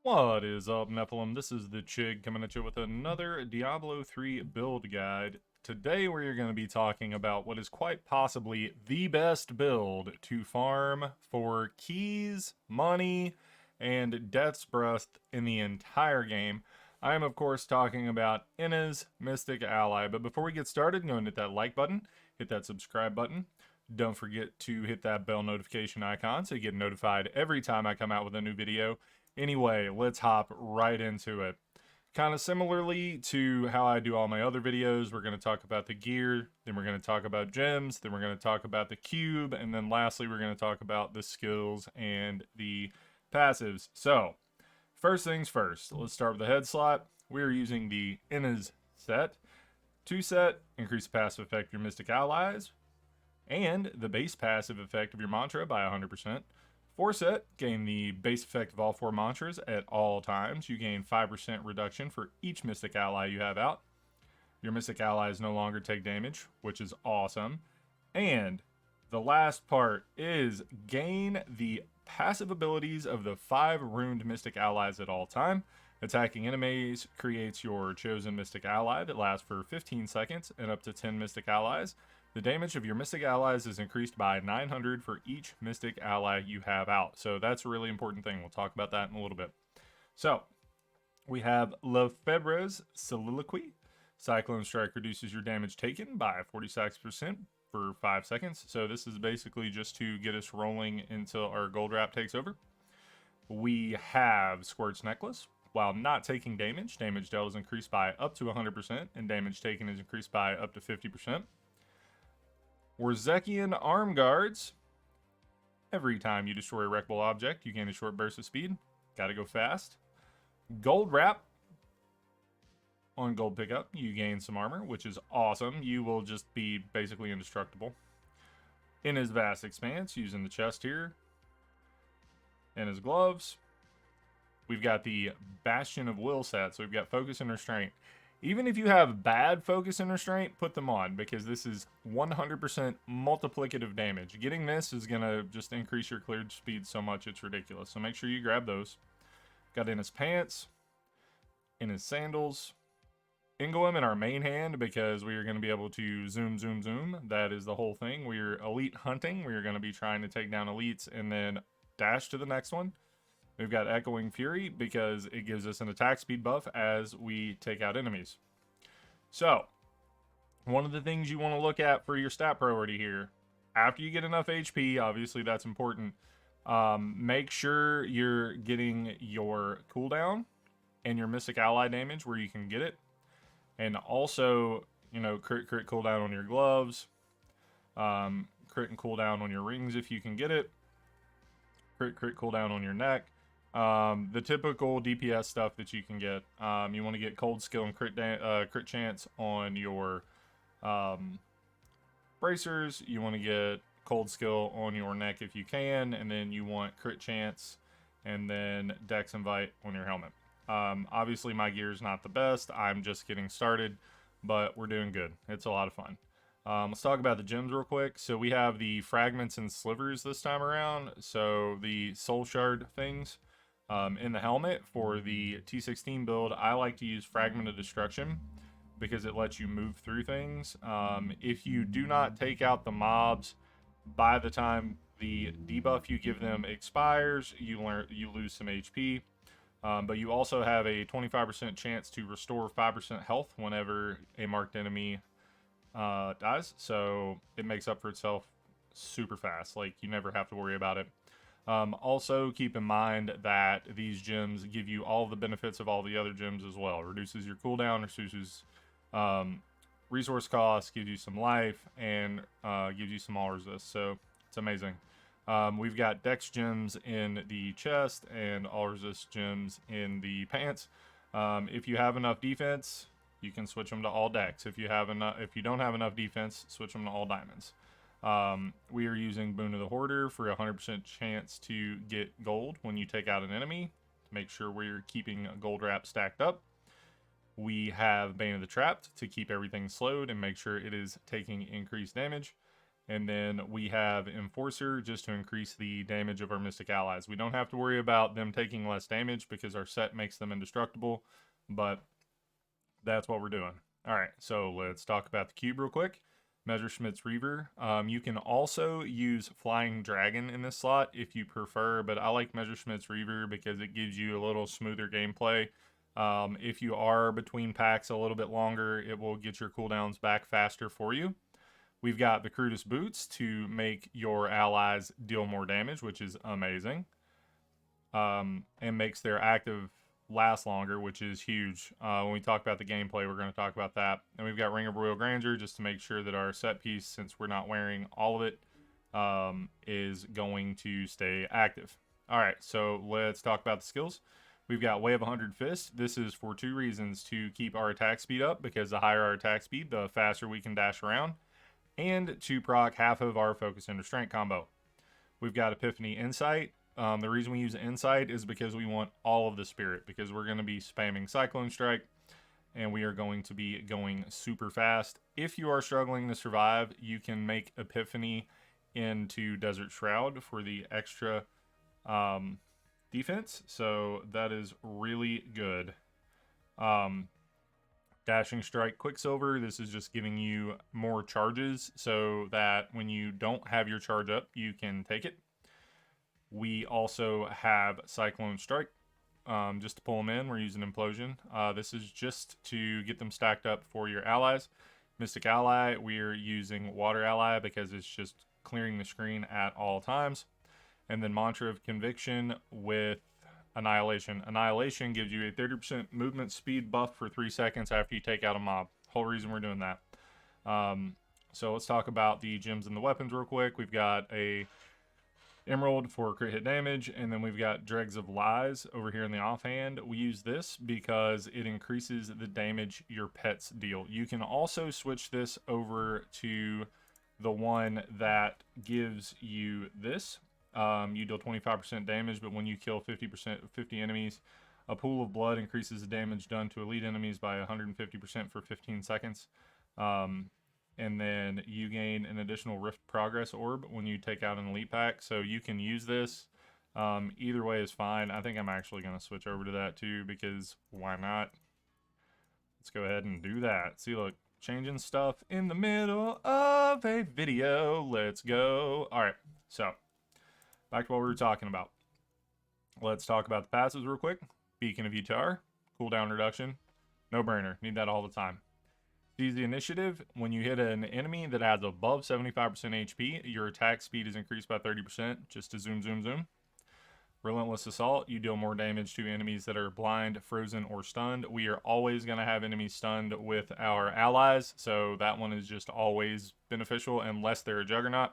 What is up, Nephilim? This is the Chig coming at you with another Diablo 3 build guide. Today we're going to be talking about what is quite possibly the best build to farm for keys, money, and Death's Breath in the entire game. I am, of course, talking about Inna's Mystic Ally. But before we get started, go and hit that like button, hit that subscribe button. Don't forget to hit that bell notification icon so you get notified every time I come out with a new video. Anyway, let's hop right into it. Kind of similarly to how I do all my other videos, we're going to talk about the gear, then we're going to talk about gems, then we're going to talk about the cube, and then lastly we're going to talk about the skills and the passives. So, first things first, let's start with the head slot. We're using the Inna's set. 2 set, increase the passive effect of your Mystic Allies, and the base passive effect of your mantra by 100%. 4 set, gain the base effect of all 4 mantras at all times. You gain 5% reduction for each Mystic Ally you have out. Your Mystic Allies no longer take damage, which is awesome. And the last part is gain the passive abilities of the 5 ruined Mystic Allies at all time. Attacking enemies creates your chosen Mystic Ally that lasts for 15 seconds and up to 10 Mystic Allies. The damage of your Mystic Allies is increased by 900 for each Mystic Ally you have out. So that's a really important thing. We'll talk about that in a little bit. So we have Lefebvre's Soliloquy. Cyclone Strike reduces your damage taken by 46% for 5 seconds. So this is basically just to get us rolling until our gold wrap takes over. We have Squirt's Necklace. While not taking damage, damage dealt is increased by up to 100%, and damage taken is increased by up to 50%. Warzekian Arm Guards. Every time you destroy a wreckable object, you gain a short burst of speed. Gotta go fast. Gold Wrap. On gold pickup, you gain some armor, which is awesome. You will just be basically indestructible. In his Vast Expanse, using the chest here. And his gloves. We've got the Bastion of Will set, so we've got Focus and Restraint. Even if you have bad focus and restraint, put them on, because this is 100% multiplicative damage. Getting this is going to just increase your cleared speed so much it's ridiculous. So make sure you grab those. Got in his pants, in his sandals, Ingolem in our main hand, because we are going to be able to zoom, zoom, zoom. That is the whole thing. We're elite hunting. We are going to be trying to take down elites and then dash to the next one. We've got Echoing Fury because it gives us an attack speed buff as we take out enemies. So, one of the things you want to look at for your stat priority here, after you get enough HP, obviously that's important, make sure you're getting your cooldown and your Mystic Ally damage where you can get it. And also, crit cooldown on your gloves, crit and cooldown on your rings if you can get it, crit cooldown on your neck. The typical DPS stuff that you can get. You want to get cold skill and crit chance on your bracers. You want to get cold skill on your neck if you can, and then you want crit chance and then Dex Invite on your helmet. Obviously my gear is not the best. I'm just getting started, but we're doing good. It's a lot of fun. Let's talk about the gems real quick. So we have the fragments and slivers this time around. So the soul shard things. In the helmet for the T16 build, I like to use Fragment of Destruction because it lets you move through things. If you do not take out the mobs by the time the debuff you give them expires, you lose some HP. But you also have a 25% chance to restore 5% health whenever a marked enemy dies. So it makes up for itself super fast. Like, you never have to worry about it. Also, keep in mind that these gems give you all the benefits of all the other gems as well. Reduces your cooldown, reduces resource costs, gives you some life, and gives you some all resist. So it's amazing. We've got Dex gems in the chest and all resist gems in the pants. If you have enough defense, you can switch them to all Dex. If you don't have enough defense, switch them to all diamonds. We are using Boon of the Hoarder for a 100% chance to get gold when you take out an enemy. To make sure we're keeping a gold wrap stacked up. We have Bane of the Trapped to keep everything slowed and make sure it is taking increased damage. And then we have Enforcer just to increase the damage of our Mystic allies. We don't have to worry about them taking less damage because our set makes them indestructible, but that's what we're doing. All right, so let's talk about the cube real quick. Messerschmitt's Reaver. You can also use Flying Dragon in this slot if you prefer, but I like Messerschmitt's Reaver because it gives you a little smoother gameplay. If you are between packs a little bit longer, it will get your cooldowns back faster for you. We've got the Crudest Boots to make your allies deal more damage, which is amazing. And makes their active last longer, which is huge. When we talk about the gameplay, we're going to talk about that. And we've got Ring of Royal Grandeur just to make sure that our set piece, since we're not wearing all of it, is going to stay active. All right, so let's talk about the skills. We've got Way of 100 Fists. This is for 2 reasons: to keep our attack speed up, because the higher our attack speed, the faster we can dash around, and to proc half of our Focus and Restraint combo. We've got Epiphany Insight. The reason we use Insight is because we want all of the spirit, because we're going to be spamming Cyclone Strike, and we are going to be going super fast. If you are struggling to survive, you can make Epiphany into Desert Shroud for the extra defense, so that is really good. Dashing Strike Quicksilver, this is just giving you more charges so that when you don't have your charge up, you can take it. We also have Cyclone Strike, just to pull them in. We're using Implosion. This is just to get them stacked up for your allies. Mystic Ally, we're using Water Ally because it's just clearing the screen at all times. And then Mantra of Conviction with Annihilation. Annihilation gives you a 30% movement speed buff for 3 seconds after you take out a mob. Whole reason we're doing that. So let's talk about the gems and the weapons real quick. We've got a Emerald for crit hit damage, and then we've got Dregs of Lies over here in the offhand. We use this because it increases the damage your pets deal. You can also switch this over to the one that gives you this. You deal 25% damage, but when you kill 50 enemies, a pool of blood increases the damage done to elite enemies by 150% for 15 seconds. And then you gain an additional Rift Progress Orb when you take out an elite pack. So you can use this. Either way is fine. I think I'm actually going to switch over to that too, because why not? Let's go ahead and do that. See, look, changing stuff in the middle of a video. Let's go. All right, so back to what we were talking about. Let's talk about the passives real quick. Beacon of Utar, cooldown reduction, no brainer. Need that all the time. Seize the Initiative. When you hit an enemy that has above 75% HP, your attack speed is increased by 30%, just to zoom, zoom, zoom. Relentless Assault. You deal more damage to enemies that are blind, frozen, or stunned. We are always going to have enemies stunned with our allies, so that one is just always beneficial unless they're a Juggernaut.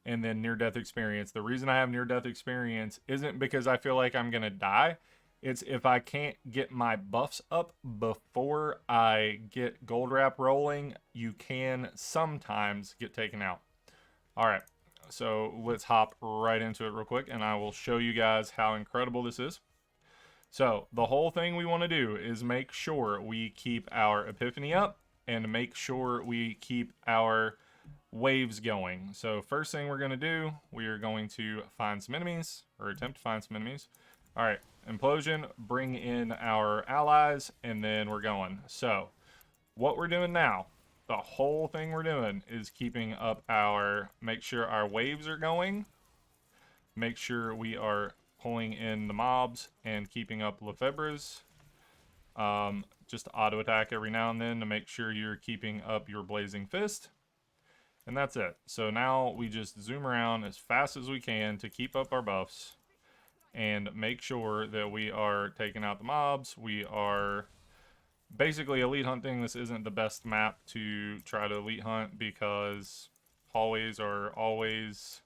And then Near-Death Experience. The reason I have Near-Death Experience isn't because I feel like I'm going to die. It's if I can't get my buffs up before I get Gold Wrap rolling, you can sometimes get taken out. All right, so let's hop right into it real quick, and I will show you guys how incredible this is. So the whole thing we want to do is make sure we keep our Epiphany up and make sure we keep our waves going. So first thing we're going to do, we are going to find some enemies, or attempt to find some enemies. All right, Implosion, bring in our allies, and then we're going. So what we're doing now, the whole thing we're doing is keeping up our, make sure our waves are going, make sure we are pulling in the mobs and keeping up Lefebvre's. Just auto attack every now and then to make sure you're keeping up your Blazing Fist. And that's it. So now we just zoom around as fast as we can to keep up our buffs and make sure that we are taking out the mobs. We are basically elite hunting. This isn't the best map to try to elite hunt because hallways are always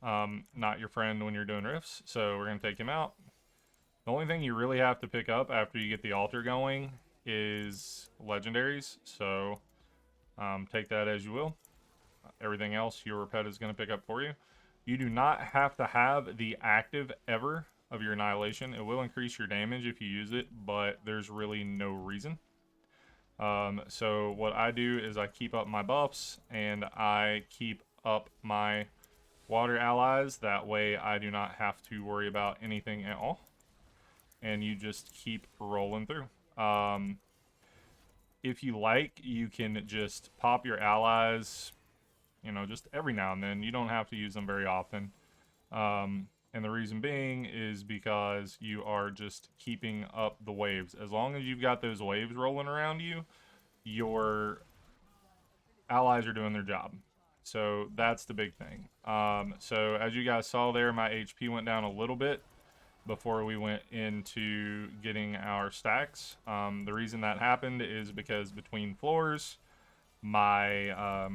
not your friend when you're doing rifts. So we're going to take him out. The only thing you really have to pick up after you get the altar going is legendaries. So take that as you will. Everything else your pet is going to pick up for you. You do not have to have the active ever of your Annihilation. It will increase your damage if you use it, but there's really no reason. So what I do is I keep up my buffs and I keep up my water allies. That way I do not have to worry about anything at all. And you just keep rolling through. If you like, you can just pop your allies, you know, just every now and then. You don't have to use them very often. And the reason being is because you are just keeping up the waves. As long as you've got those waves rolling around you, your allies are doing their job. So that's the big thing. So as you guys saw there, my HP went down a little bit before we went into getting our stacks. The reason that happened is because between floors, my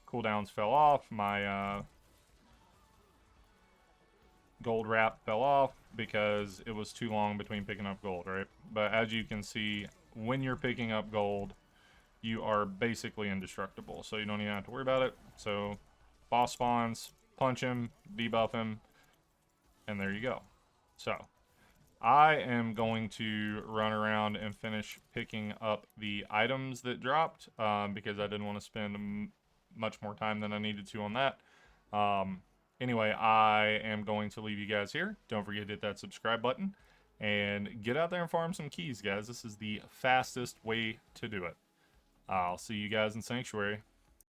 cooldowns fell off, my gold wrap fell off because it was too long between picking up gold, right? But as you can see, when you're picking up gold, you are basically indestructible, so you don't even have to worry about it. So boss spawns, punch him, debuff him, and there you go. So I am going to run around and finish picking up the items that dropped because I didn't want to spend much more time than I needed to on that. Anyway, I am going to leave you guys here. Don't forget to hit that subscribe button and get out there and farm some keys, guys. This is the fastest way to do it. I'll see you guys in Sanctuary.